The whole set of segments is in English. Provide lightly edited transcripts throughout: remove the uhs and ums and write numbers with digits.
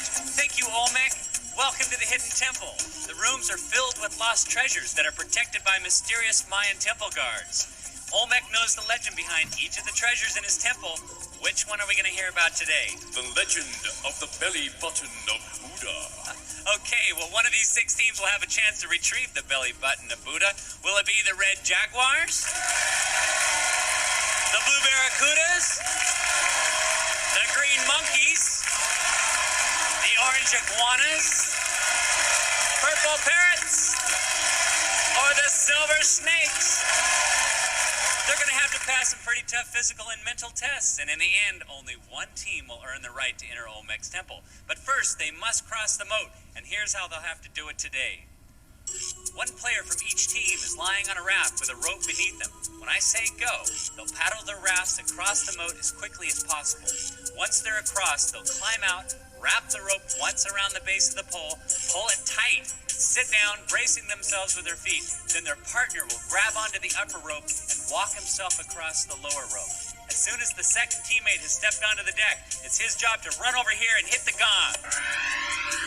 much. Thank you, Olmec. Welcome to the Hidden Temple. The rooms are filled with lost treasures that are protected by mysterious Mayan temple guards. Olmec knows the legend behind each of the treasures in his temple. Which one are we going to hear about today? The legend of the Bellybutton of Buddha. Okay, well, one of these 6 teams will have a chance to retrieve the Bellybutton of Buddha. Will it be the Red Jaguars? The Blue Barracudas? The Green Monkeys? The Orange Iguanas? Purple Parrots? Or the Silver Snakes? They're going to have to pass some pretty tough physical and mental tests, and in the end, only one team will earn the right to enter Olmec's temple. But first, they must cross the moat, and here's how they'll have to do it today. One player from each team is lying on a raft with a rope beneath them. When I say go, they'll paddle their rafts across the moat as quickly as possible. Once they're across, they'll climb out, wrap the rope once around the base of the pole, pull it tight, sit down, bracing themselves with their feet. Then their partner will grab onto the upper rope and walk himself across the lower rope. As soon as the second teammate has stepped onto the deck, it's his job to run over here and hit the gong.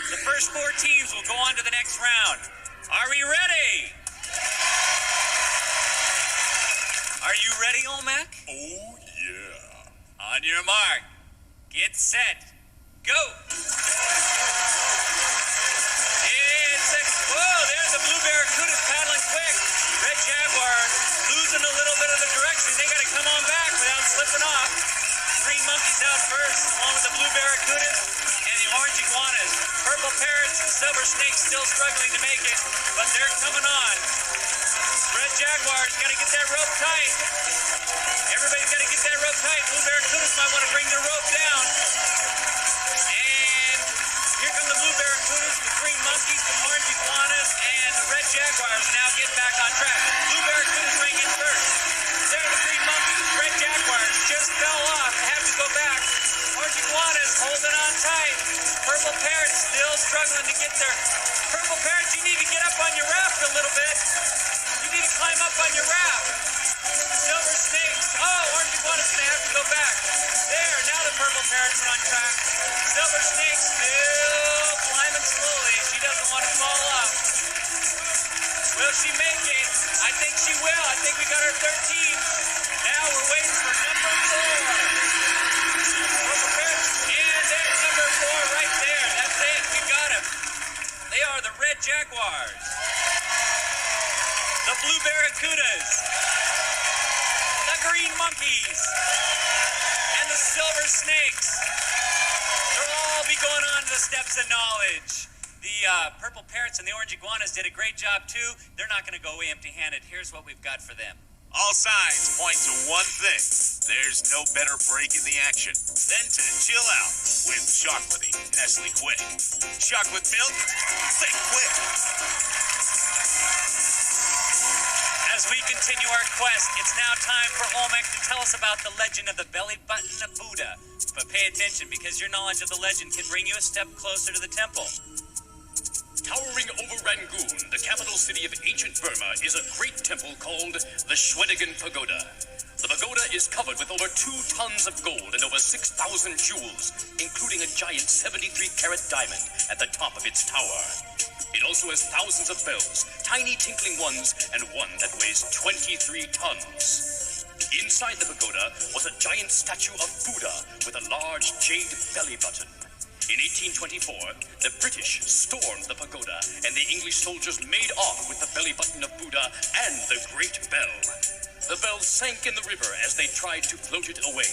The first 4 teams will go on to the next round. Are we ready? Are you ready, Olmec? Oh, yeah. On your mark, get set, go! Whoa, there's the Blue Barracudas paddling quick. Red Jaguar losing a little bit of the direction. They got to come on back without slipping off. Green Monkeys out first, along with the Blue Barracudas and the Orange Iguanas. Purple Parrots and Silver Snakes still struggling to make it, but they're coming on. Red Jaguars got to get that rope tight. Everybody's got to get that rope tight. Blue Barracudas might want to bring their rope down. And here come the Blue Barracudas, the Green Monkeys, the Orange Iguanas, and the Red Jaguars now get back on track. Blue Barracudas ring in first. There are the Green Monkeys. Red Jaguars just fell off. They have to go back. Orange Iguanas holding on tight. Purple Parrots still struggling to get there. Purple Parrots, you need to get up on your raft a little bit. You need to climb up on your raft. Silver Snakes. Oh, Orange Iguanas going to have to go back. There, now the Purple Parrots are on track. Silver Snake still climbing slowly. She doesn't want to fall off. Will she make it? I think she will. I think we got our 13. Now we're waiting for number 4. Purple Parrots. And there's number 4 right there. That's it. We got him. They are the Red Jaguars. The Blue Barracudas. The Green Monkeys. And the Silver Snakes. They'll all be going on to the steps of knowledge. The Purple Parrots and the Orange Iguanas did a great job, too. They're not going to go away empty-handed. Here's what we've got for them. All signs point to one thing. There's no better break in the action than to chill out with chocolatey Nestle Quick. Chocolate milk, thick quick. As we continue our quest, it's now time for Olmec to tell us about the legend of the Bellybutton of Buddha. But pay attention, because your knowledge of the legend can bring you a step closer to the temple. Towering over Rangoon, the capital city of ancient Burma, is a great temple called the Shwedagon Pagoda. The pagoda is covered with over 2 tons of gold and over 6,000 jewels, including a giant 73-carat diamond at the top of its tower. It also has thousands of bells, tiny tinkling ones, and one that weighs 23 tons. Inside the pagoda was a giant statue of Buddha with a large jade belly button. In 1824, the British stormed the pagoda, and the English soldiers made off with the belly button of Buddha and the Great Bell. The bell sank in the river as they tried to float it away.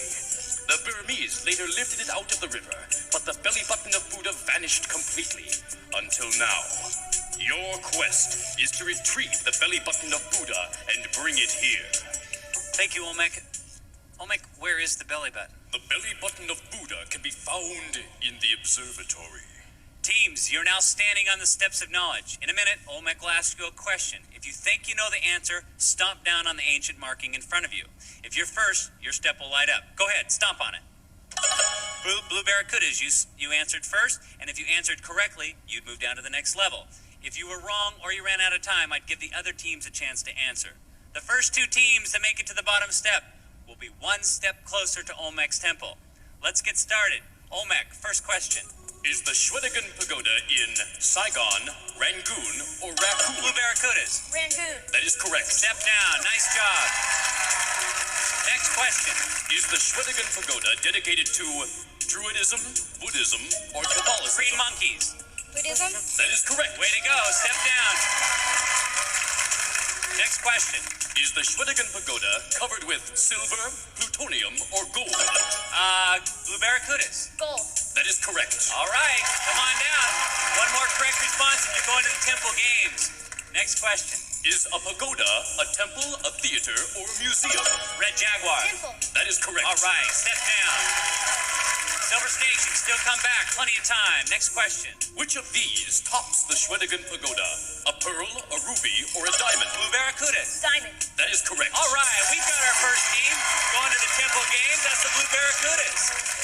The Burmese later lifted it out of the river, but the belly button of Buddha vanished completely. Until now. Your quest is to retrieve the belly button of Buddha and bring it here. Thank you, Olmec. Olmec, where is the belly button? The belly button of Buddha can be found in the observatory. Teams, you're now standing on the steps of knowledge. In a minute, Olmec will ask you a question. If you think you know the answer, stomp down on the ancient marking in front of you. If you're first, your step will light up. Go ahead, stomp on it. Blue Barracudas, you answered first, and if you answered correctly, you'd move down to the next level. If you were wrong or you ran out of time, I'd give the other teams a chance to answer. The first 2 teams to make it to the bottom step will be 1 step closer to Olmec's temple. Let's get started. Olmec, first question. Is the Shwedigan Pagoda in Saigon, Rangoon, or Raccoon? Blue Barracudas. Rangoon. That is correct. Step down. Nice job. Next question. Is the Shwedigan Pagoda dedicated to Druidism, Buddhism, or Catholicism? Green monkeys. Buddhism. That is correct. Way to go. Step down. Next question. Is the Shwedigan Pagoda covered with silver, plutonium, or gold? Blue Barracudas. Gold. That is correct. All right. Come on down. One more correct response and you're going to the Temple Games. Next question. Is a pagoda a temple, a theater, or a museum? Red Jaguar. Temple. That is correct. All right. Step down. Silver Snakes, you can still come back. Plenty of time. Next question. Which of these tops the Shwedigan Pagoda? A pearl, a ruby, or a diamond? Blue Barracudas. Diamond. That is correct. All right, we've got our first team going to the Temple Games. That's the Blue Barracudas.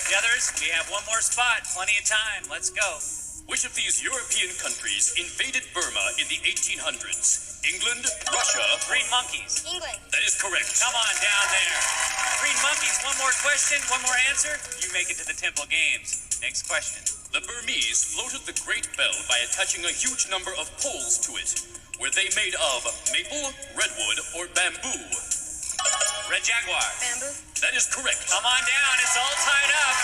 The others, we have one more spot. Plenty of time. Let's go. Which of these European countries invaded Burma in the 1800s? England, Russia, Green monkeys. England. That is correct. Come on down there. Green monkeys, one more question, one more answer. You make it to the Temple Games. Next question. The Burmese floated the Great Bell by attaching a huge number of poles to it. Were they made of maple, redwood, or bamboo? Red Jaguar. Bamboo. That is correct. Come on down. It's all tied up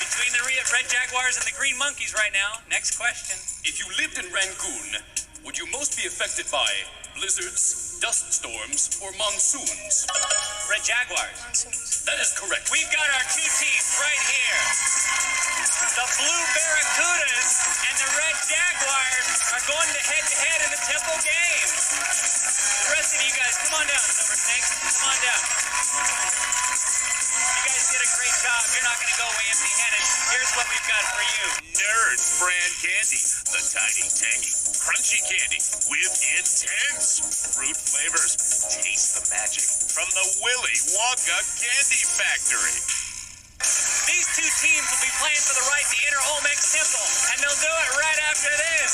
between the Red Jaguars and the Green monkeys right now. Next question. If you lived in Rangoon, would you most be affected by blizzards, dust storms, or monsoons? Red Jaguars. Monsoons. That is correct. We've got our two teams right here. The Blue Barracudas and the Red Jaguars are going to head in the Temple Games. The rest of you guys, come on down, Silver Snakes. Come on down. You guys did a great job. You're not going to go away empty-handed. Here's what we've got for you. Nerds brand candy. The tiny, tangy, crunchy candy with intense fruit flavors. Taste the magic from the Willy Wonka Candy Factory. These two teams will be playing for the right to enter Olmec Temple, and they'll do it right after this.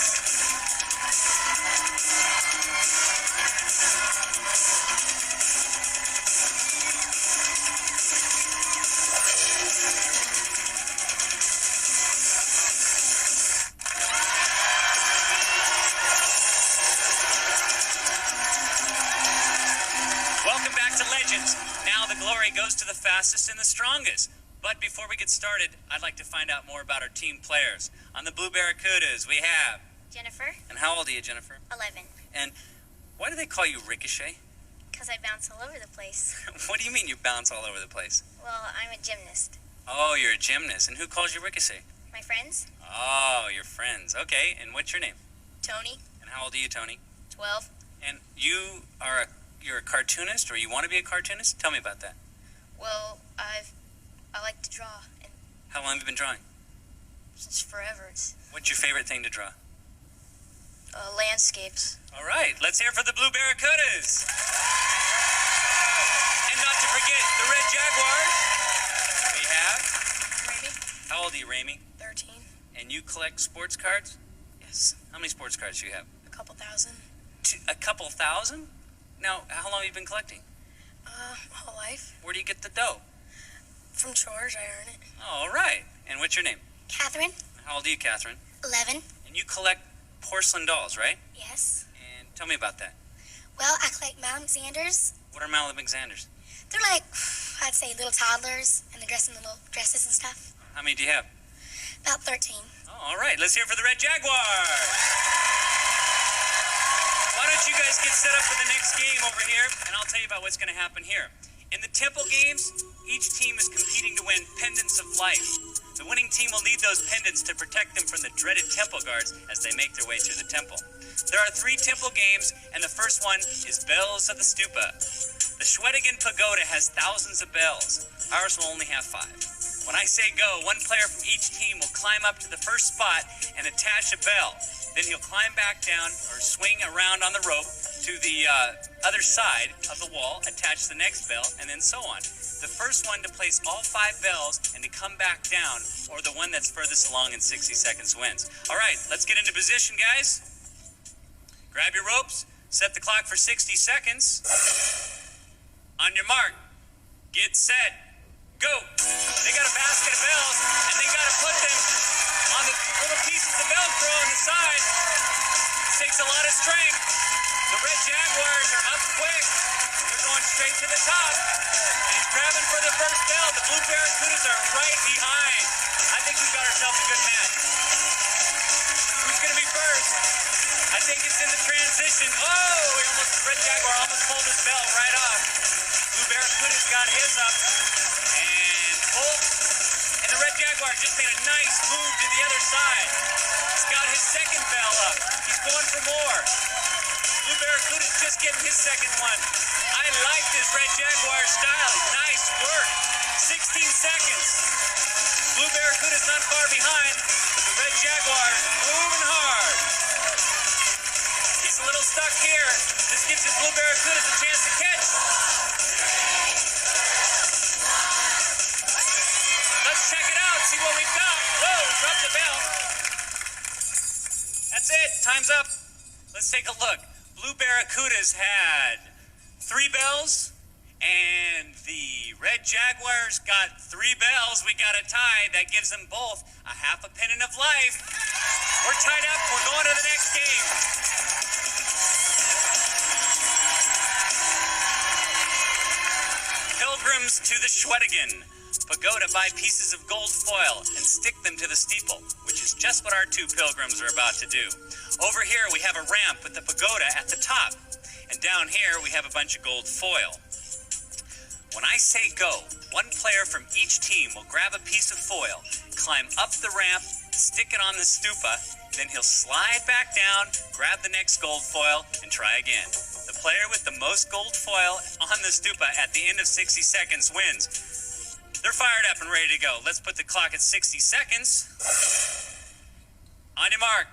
Welcome back to Legends. Now the glory goes to the fastest and the strongest. But before we get started, I'd like to find out more about our team players. On the Blue Barracudas, we have... Jennifer. And how old are you, Jennifer? 11. And why do they call you Ricochet? Because I bounce all over the place. What do you mean you bounce all over the place? Well, I'm a gymnast. Oh, you're a gymnast. And who calls you Ricochet? My friends? Oh, your friends. Okay, and what's your name? Tony. And how old are you, Tony? 12. And you're a cartoonist, or you want to be a cartoonist? Tell me about that. Well, I like to draw, and How long have you been drawing? since forever, it's What's your favorite thing to draw? landscapes. All right, let's hear for the Blue Barracudas. And not to forget the Red Jaguars. We have... Maybe How old are you, Ramey? 13. And you collect sports cards? Yes. How many sports cards do you have? A couple thousand. A couple thousand? Now, how long have you been collecting? My whole life. Where do you get the dough? From chores, I earn it. All right. And what's your name? Catherine. How old are you, Catherine? 11. And you collect porcelain dolls, right? Yes. And tell me about that. Well, I collect Alexanders. What are Alexanders? They're like, I'd say, little toddlers, and they're dressed in little dresses and stuff. How many do you have? About 13. Oh, all right. Let's hear for the Red Jaguars. Why don't you guys get set up for the next game over here, and I'll tell you about what's going to happen here. In the Temple Games, each team is competing to win pendants of life. The winning team will need those pendants to protect them from the dreaded temple guards as they make their way through the temple. There are 3 temple games, and the first one is Bells of the Stupa. The Shwedigan Pagoda has thousands of bells. Ours will only have 5. When I say go, one player from each team will climb up to the first spot and attach a bell. Then he'll climb back down or swing around on the rope to the other side of the wall, attach the next bell, and then so on. The first one to place all 5 bells and to come back down, or the one that's furthest along in 60 seconds wins. All right, let's get into position, guys. Grab your ropes, set the clock for 60 seconds. On your mark, get set, go. They got a basket of bells, and they got to put them on the little pieces of Velcro on the side. This takes a lot of strength. The Red Jaguars are up quick. They're going straight to the top. And he's grabbing for the first bell. The Blue Barracudas are right behind. I think we've got ourselves a good match. Who's going to be first? I think it's in the transition. Oh, Red Jaguar almost pulled his bell right off. Blue Barracuda's got his up. And pull. And the Red Jaguar just made a nice move to the other side. He's got his second bell up. He's going for more. Blue Barracuda's just getting his second one. I like this Red Jaguar style. Nice work. 16 seconds. Blue Barracuda's not far behind, but the Red Jaguar's moving hard. He's a little stuck here. This gives the Blue Barracudas a chance to catch. Let's check it out, see what we've got. Whoa, dropped the bell. That's it, time's up. Let's take a look. Blue Barracudas had 3 bells, and the Red Jaguars got 3 bells. We got a tie. That gives them both a half a pennant of life. We're tied up. We're going to the next game. Pilgrims to the Schwedigen Pagoda buy pieces of gold foil and stick them to the steeple, which is just what our 2 pilgrims are about to do. Over here we have a ramp with the pagoda at the top, and down here we have a bunch of gold foil. When I say go, 1 player from each team will grab a piece of foil, climb up the ramp, stick it on the stupa, then he'll slide back down, grab the next gold foil, and try again. The player with the most gold foil on the stupa at the end of 60 seconds wins. They're fired up and ready to go. Let's put the clock at 60 seconds. On your mark.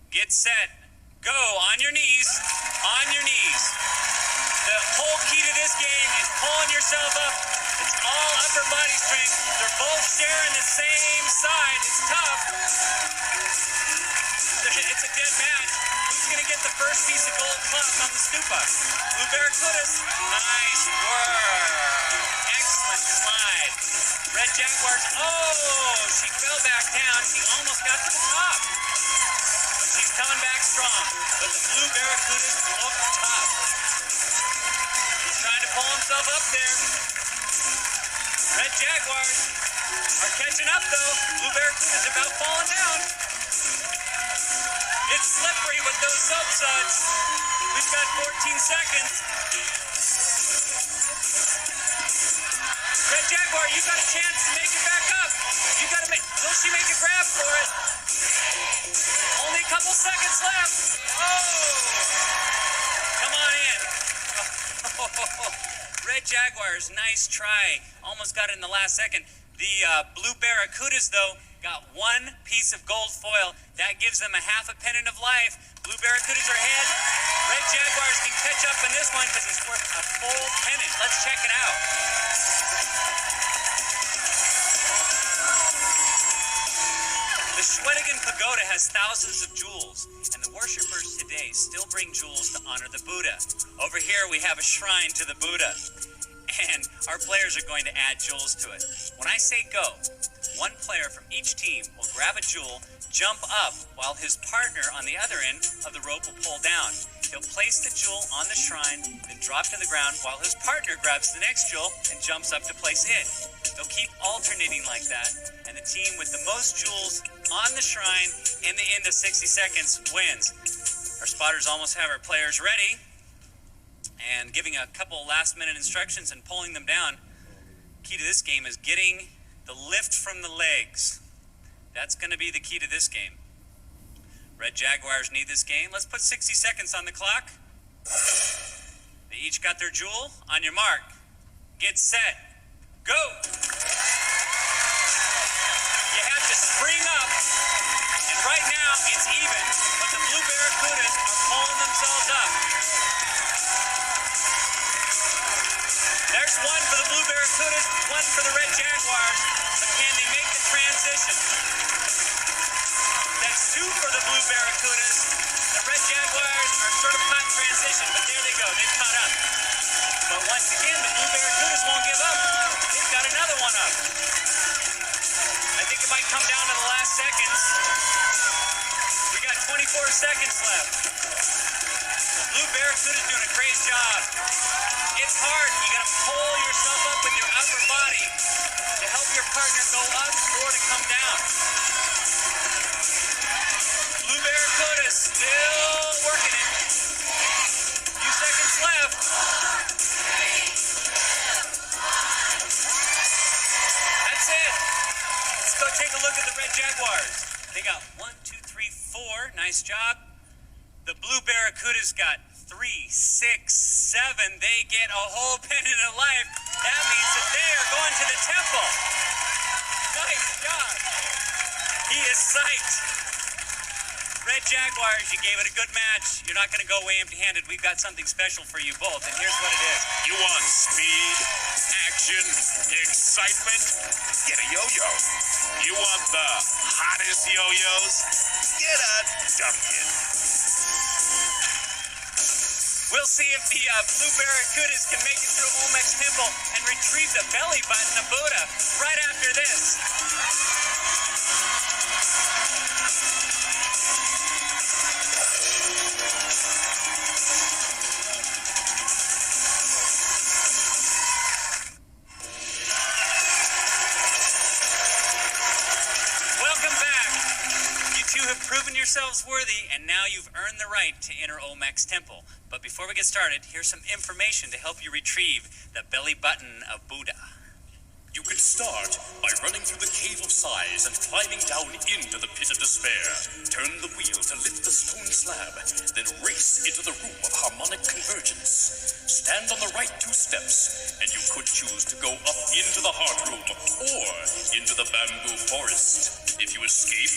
Get set. Go. On your knees. On your knees. The whole key to this game is pulling yourself up. It's all upper body strength. They're both sharing the same side. It's tough. It's a dead match. Who's going to get the first piece of gold club on the stupa? Blue Barracudas. Nice work. Excellent slide. Red Jaguars. Oh, she fell back down. She almost got to the top. But she's coming back strong. But the Blue Barracudas look tough. He's trying to pull himself up there. Red Jaguars are catching up, though. Blue Barracudas about falling down. It's slippery with those soap suds. We've got 14 seconds. Red Jaguar, you got a chance to make it back up. You got to make. Will she make a grab for it? Only a couple seconds left. Oh! Come on in. Red Jaguars, nice try. Almost got it in the last second. The Blue Barracudas, though, got 1 piece of gold foil. That gives them a half a pennant of life. Blue Barracudas are ahead. Red Jaguars can catch up in this one because it's worth a full pennant. Let's check it out. The Schwedigen Pagoda has thousands of jewels, and the worshippers today still bring jewels to honor the Buddha. Over here we have a shrine to the Buddha, and our players are going to add jewels to it. When I say go, 1 player from each team will grab a jewel, jump up, while his partner on the other end of the rope will pull down. He'll place the jewel on the shrine, then drop to the ground while his partner grabs the next jewel and jumps up to place it. They'll keep alternating like that, and the team with the most jewels on the shrine in the end of 60 seconds wins. Our spotters almost have our players ready, and giving a couple last-minute instructions and pulling them down. Key to this game is getting the lift from the legs. That's going to be the key to this game. Red Jaguars need this game. Let's put 60 seconds on the clock. They each got their jewel. On your mark. Get set. Go! You have to spring up. And right now, it's even. But the Blue Barracudas are pulling themselves up. There's 1 for the Blue Barracudas, 1 for the Red Jaguars. But can they make the transition? That's 2 for the Blue Barracudas. The Red Jaguars are sort of caught in transition, but there they go. They've caught up. But once again, the Blue Barracudas won't give up. They've got another one up. I think it might come down to the last seconds. 34 seconds left. Blue Barracuda's doing a great job. It's hard. You gotta pull yourself up with your upper body to help your partner go up or to come down. Blue Barracuda's still working it. Few seconds left. That's it. Let's go take a look at the Red Jaguars. They got 1, 2, 3, 4. Nice job. The Blue Barracuda's got 3, 6, 7. They get a whole pendant of life. That means that they are going to the temple. Nice job. He is psyched. Red Jaguars, you gave it a good match. You're not going to go away empty-handed. We've got something special for you both, and here's what it is. You want speed, action, excitement? Get a yo-yo. You want the hottest yo-yos? Get a Dunkin'. We'll see if the Blue Barracudas can make it through Olmec's Temple and retrieve the belly button of Buddha right after this. Welcome back. You two have proven yourselves worthy, and now you've earned the right to enter Olmec's Temple. But before we get started, here's some information to help you retrieve the belly button of Buddha. You could start by running through the Cave of Sighs and climbing down into the Pit of Despair. Turn the wheel to lift the stone slab, then race into the Room of Harmonic Convergence. Stand on the right 2 steps, and you could choose to go up into the Heart Room or into the Bamboo Forest. If you escape,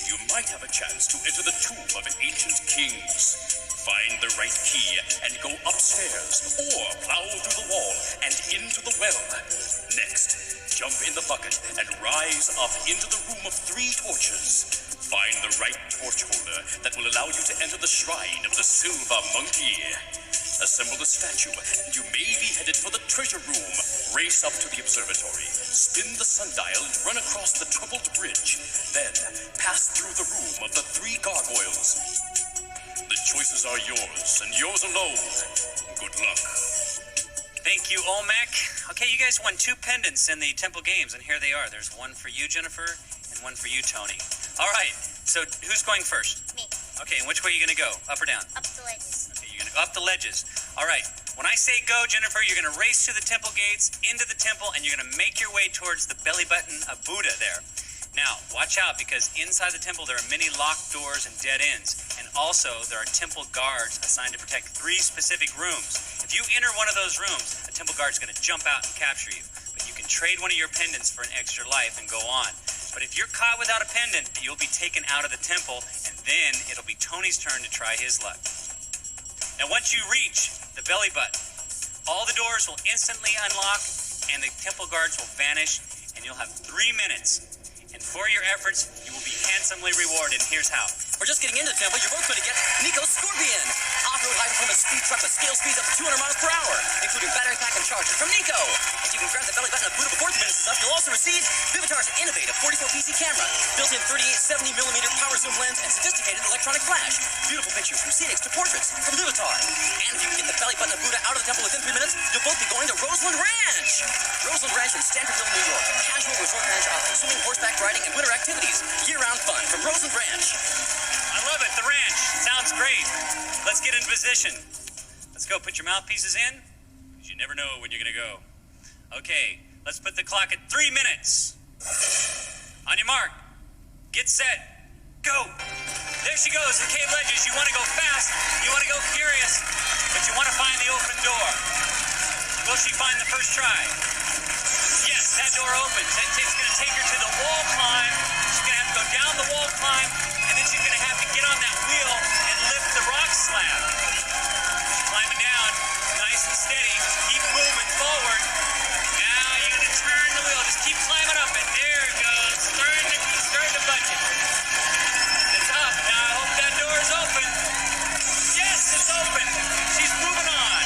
you might have a chance to enter the Tomb of Ancient Kings. Find the right key and go upstairs, or plow through the wall and into the well. Next, jump in the bucket and rise up into the Room of 3 Torches. Find the right torch holder that will allow you to enter the Shrine of the Silver Monkey. Assemble the statue, and you may be headed for the Treasure Room. Race up to the observatory, spin the sundial, and run across the troubled bridge. Then, pass through the Room of the 3 Gargoyles. The choices are yours, and yours alone. Good luck. Thank you, Olmec. Okay, you guys won 2 pendants in the Temple Games, and here they are. There's one for you, Jennifer, and one for you, Tony. All right, so who's going first? Me. Okay, and which way are you going to go? Up or down? Up the ledges. Okay, you're going to go up the ledges. All right, when I say go, Jennifer, you're going to race to the temple gates, into the temple, and you're going to make your way towards the belly button of Buddha there. Now, watch out, because inside the temple there are many locked doors and dead ends. And also, there are temple guards assigned to protect 3 specific rooms. If you enter one of those rooms, a temple guard's going to jump out and capture you. But you can trade one of your pendants for an extra life and go on. But if you're caught without a pendant, you'll be taken out of the temple, and then it'll be Tony's turn to try his luck. Now, once you reach the belly button, all the doors will instantly unlock, and the temple guards will vanish, and you'll have 3 minutes. And for your efforts, you will be handsomely rewarded. Here's how. We're just getting into the temple. You're both going to get Nico's Scorpion. Off-road high-performance speed truck with scale speeds up to 200 miles per hour, including battery pack and charger from Nico. If you can grab the belly button of Buddha before the minutes is up, you'll also receive Vivitar's innovative 44PC camera, built-in 3870mm power zoom lens, and sophisticated electronic flash. Beautiful pictures from scenics to portraits from Vivitar. And if you can get the belly button of Buddha out of the temple within 3 minutes, you'll both be going to Roseland Ranch. Roseland Ranch in Stanfordville, New York. Casual resort ranch offering swimming, horseback riding, and winter activities. Year-round fun from Roseland Ranch. I love it, the ranch. Sounds great. Let's get in position. Let's go. Put your mouthpieces in, because you never know when you're going to go. Okay, let's put the clock at 3 minutes. On your mark. Get set. Go. There she goes, the cave ledges. You want to go fast. You want to go furious. But you want to find the open door. Will she find the first try? Yes, that door opens. It's going to take her to the wall climb. She's going to have to go down the wall climb, and then she's going to have to get on that wheel and lift the rock slab. She's climbing down, nice and steady. Keep moving forward. Now you're going to turn the wheel. Just keep climbing up it. There it goes. Starting to budge it. It's up. Now I hope that door is open. Yes, it's open. She's moving on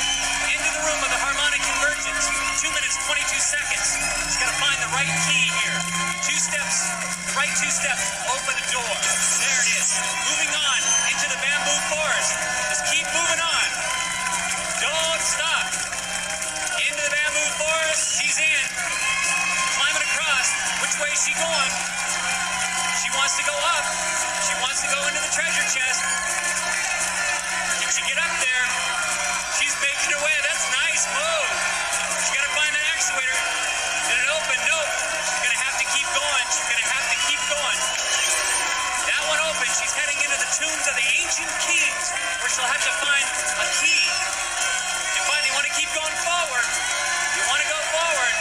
into the room of the harmonic convergence. 2 minutes, 22 seconds. She's got to find the right key here. 2 steps, the right 2 steps, open a door. There it is. Moving on into forest. Just keep moving on. Don't stop. Into the bamboo forest. She's in. Climbing across. Which way is she going? She wants to go up. She wants to go into the treasure chest. Can she get up there? She's making her way. That's nice. Move. She's got to find that actuator. Did it open? Nope. She's going to have to keep going. She's going to have to keep going. That one opened. She's heading into the tombs of the ancient kings, where she'll have to find a key. You finally want to keep going forward. You want to go forward.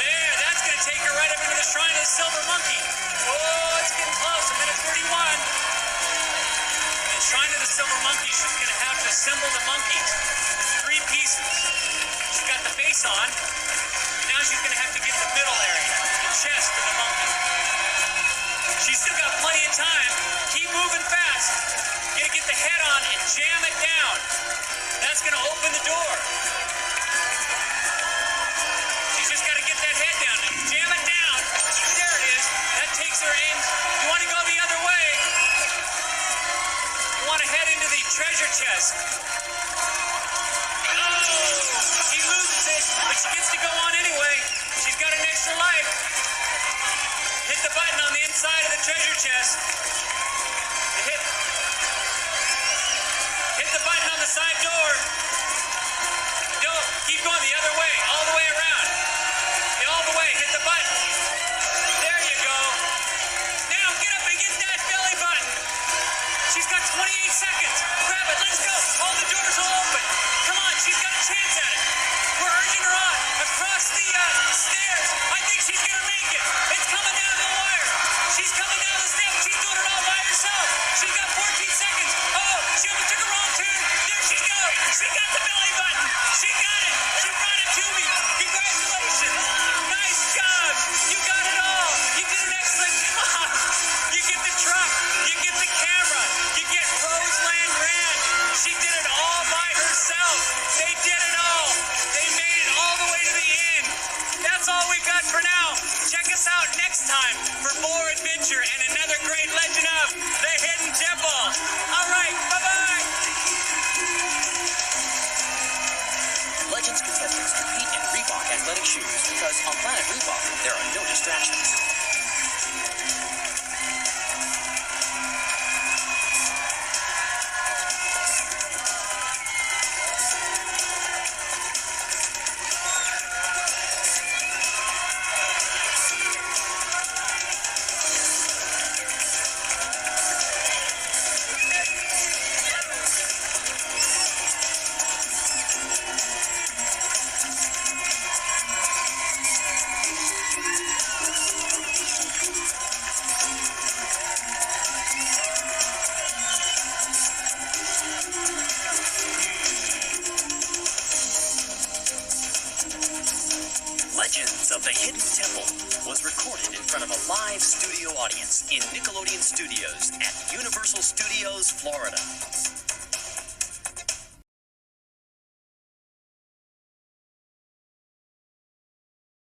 There. That's going to take her right up into the shrine of the silver monkey. Oh, it's getting close. A minute 31. The shrine of the silver monkey, she's going to have to assemble the monkeys. 3 pieces. She's got the face on. Now she's going to have to get the middle area, the chest of the monkey. She's still got plenty of time. Keep moving fast. You're going to get the head on and jam it down. That's going to open the door. She's just got to get that head down and jam it down. There it is. That takes her in. You want to go the other way. You want to head into the treasure chest. She loses it, but she gets to go on anyway. She's got an extra life. Hit the button on the inside of the treasure chest. Hit the button on the side door. No, keep going the other way, all the way around. All the way, hit the button. There you go. Now get up and get that belly button. She's got 28 seconds. Grab it, let's go. All the doors will open. Come on, she's got a chance at it. We're urging her on across the stairs. I think she's going to make it. It's coming down the wire. She's coming down the steps. She's doing it all by herself. She's got 14 seconds. Oh, she almost took a wrong turn. There she goes. She got the belly button. She got it. She brought it to me. Congratulations. Nice job. You got it all. You did an excellent job. You get the truck. You get the camera. You get Roseland Rand. She did it all by herself. They did it all. They made it all the way to the end. That's all we've got for now. Check us out next time for more adventure and another great legend of the Hidden Temple. All right, bye-bye. Legends contestants compete in Reebok athletic shoes because on Planet Reebok, there are no distractions. Legends of the Hidden Temple was recorded in front of a live studio audience in Nickelodeon Studios at Universal Studios, Florida.